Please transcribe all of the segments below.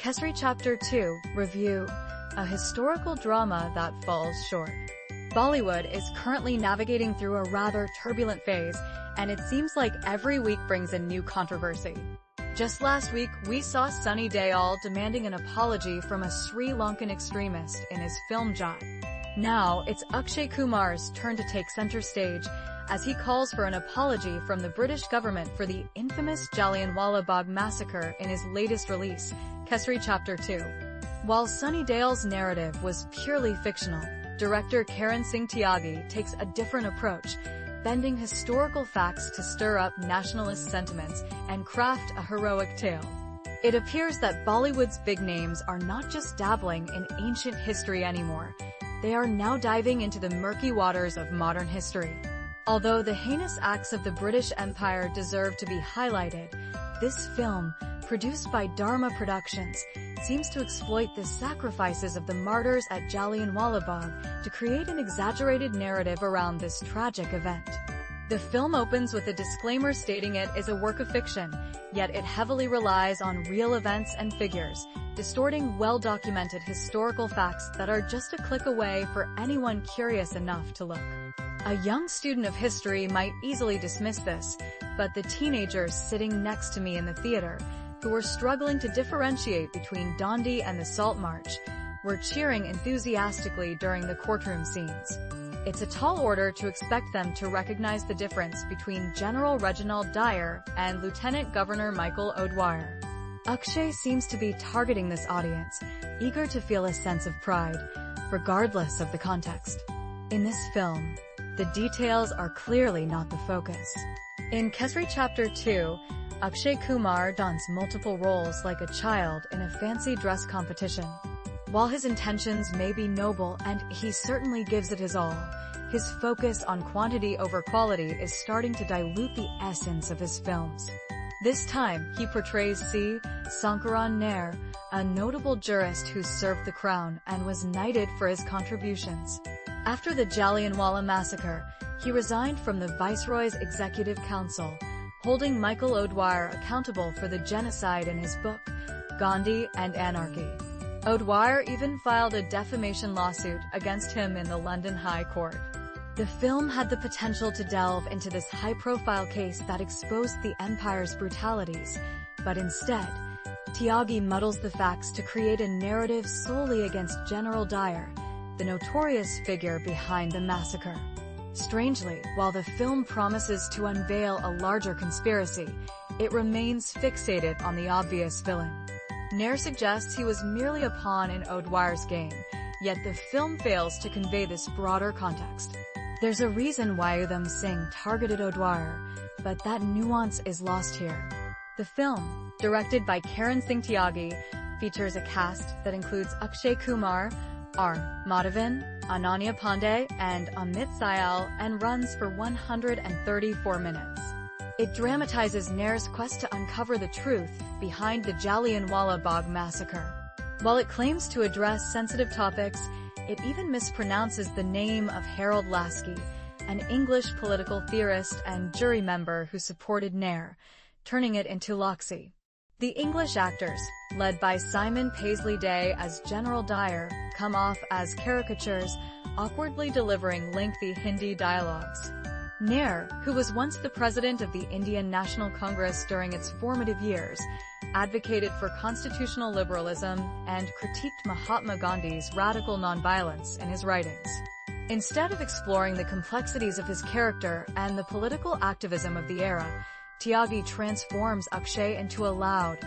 Kesari Chapter 2, Review, a historical drama that falls short. Bollywood is currently navigating through a rather turbulent phase, and it seems like every week brings a new controversy. Just last week, we saw Sunny Deol demanding an apology from a Sri Lankan extremist in his film Jat. Now, it's Akshay Kumar's turn to take center stage, as he calls for an apology from the British government for the infamous Jallianwala Bagh massacre in his latest release, Kesari Chapter 2. While Sunny Deol's narrative was purely fictional, director Karan Singh Tyagi takes a different approach, bending historical facts to stir up nationalist sentiments and craft a heroic tale. It appears that Bollywood's big names are not just dabbling in ancient history anymore, they are now diving into the murky waters of modern history. Although the heinous acts of the British Empire deserve to be highlighted, this film, produced by Dharma Productions, seems to exploit the sacrifices of the martyrs at Jallianwala Bagh to create an exaggerated narrative around this tragic event. The film opens with a disclaimer stating it is a work of fiction, yet it heavily relies on real events and figures, distorting well-documented historical facts that are just a click away for anyone curious enough to look. A young student of history might easily dismiss this, but the teenagers sitting next to me in the theater, who were struggling to differentiate between Dandi and the Salt March, were cheering enthusiastically during the courtroom scenes. It's a tall order to expect them to recognize the difference between General Reginald Dyer and Lieutenant Governor Michael O'Dwyer. Akshay seems to be targeting this audience, eager to feel a sense of pride, regardless of the context. In this film, the details are clearly not the focus. In Kesari Chapter 2, Akshay Kumar dons multiple roles like a child in a fancy dress competition. While his intentions may be noble and he certainly gives it his all, his focus on quantity over quality is starting to dilute the essence of his films. This time, he portrays C. Sankaran Nair, a notable jurist who served the crown and was knighted for his contributions. After the Jallianwala massacre, he resigned from the Viceroy's Executive Council, holding Michael O'Dwyer accountable for the genocide in his book, Gandhi and Anarchy. O'Dwyer even filed a defamation lawsuit against him in the London High Court. The film had the potential to delve into this high-profile case that exposed the empire's brutalities, but instead, Tyagi muddles the facts to create a narrative solely against General Dyer, the notorious figure behind the massacre. Strangely, while the film promises to unveil a larger conspiracy, it remains fixated on the obvious villain. Nair suggests he was merely a pawn in O'Dwyer's game, yet the film fails to convey this broader context. There's a reason why Udham Singh targeted O'Dwyer, but that nuance is lost here. The film, directed by Karan Singh Tyagi, features a cast that includes Akshay Kumar, R. Madhavan, Ananya Panday, and Amit Sayal, and runs for 134 minutes. It dramatizes Nair's quest to uncover the truth behind the Jallianwala Bagh massacre. While it claims to address sensitive topics, it even mispronounces the name of Harold Lasky, an English political theorist and jury member who supported Nair, turning it into Loxy. The English actors, led by Simon Paisley Day as General Dyer, come off as caricatures, awkwardly delivering lengthy Hindi dialogues. Nair, who was once the president of the Indian National Congress during its formative years, advocated for constitutional liberalism and critiqued Mahatma Gandhi's radical nonviolence in his writings. Instead of exploring the complexities of his character and the political activism of the era, Tyagi transforms Akshay into a loud,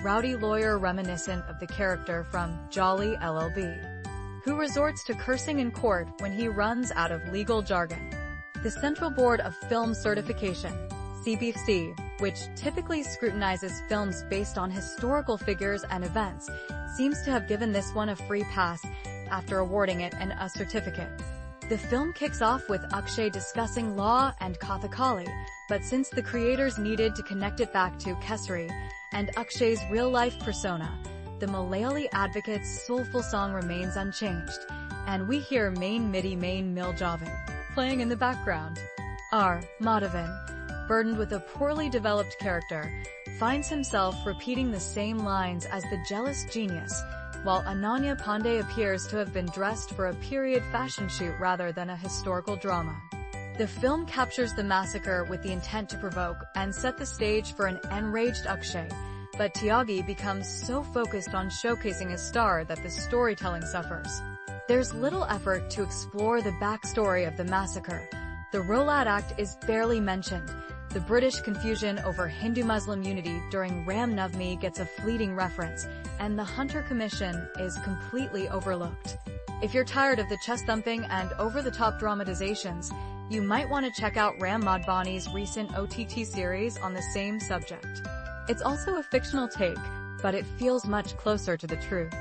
rowdy lawyer reminiscent of the character from Jolly LLB, who resorts to cursing in court when he runs out of legal jargon. The Central Board of Film Certification, CBC, which typically scrutinizes films based on historical figures and events, seems to have given this one a free pass after awarding it a certificate. The film kicks off with Akshay discussing law and Kathakali, but since the creators needed to connect it back to Kesari and Akshay's real-life persona, the Malayali advocate's soulful song remains unchanged, and we hear Main Midi Main Miljavan playing in the background. R. Madhavan, burdened with a poorly developed character, finds himself repeating the same lines as the jealous genius, while Ananya Panday appears to have been dressed for a period fashion shoot rather than a historical drama. The film captures the massacre with the intent to provoke and set the stage for an enraged Akshay, but Tyagi becomes so focused on showcasing his star that the storytelling suffers. There's little effort to explore the backstory of the massacre. The Rolad Act is barely mentioned. The British confusion over Hindu-Muslim unity during Ram Navami gets a fleeting reference, and the Hunter Commission is completely overlooked. If you're tired of the chest-thumping and over-the-top dramatizations, you might want to check out Ram Madhavani's recent OTT series on the same subject. It's also a fictional take, but it feels much closer to the truth.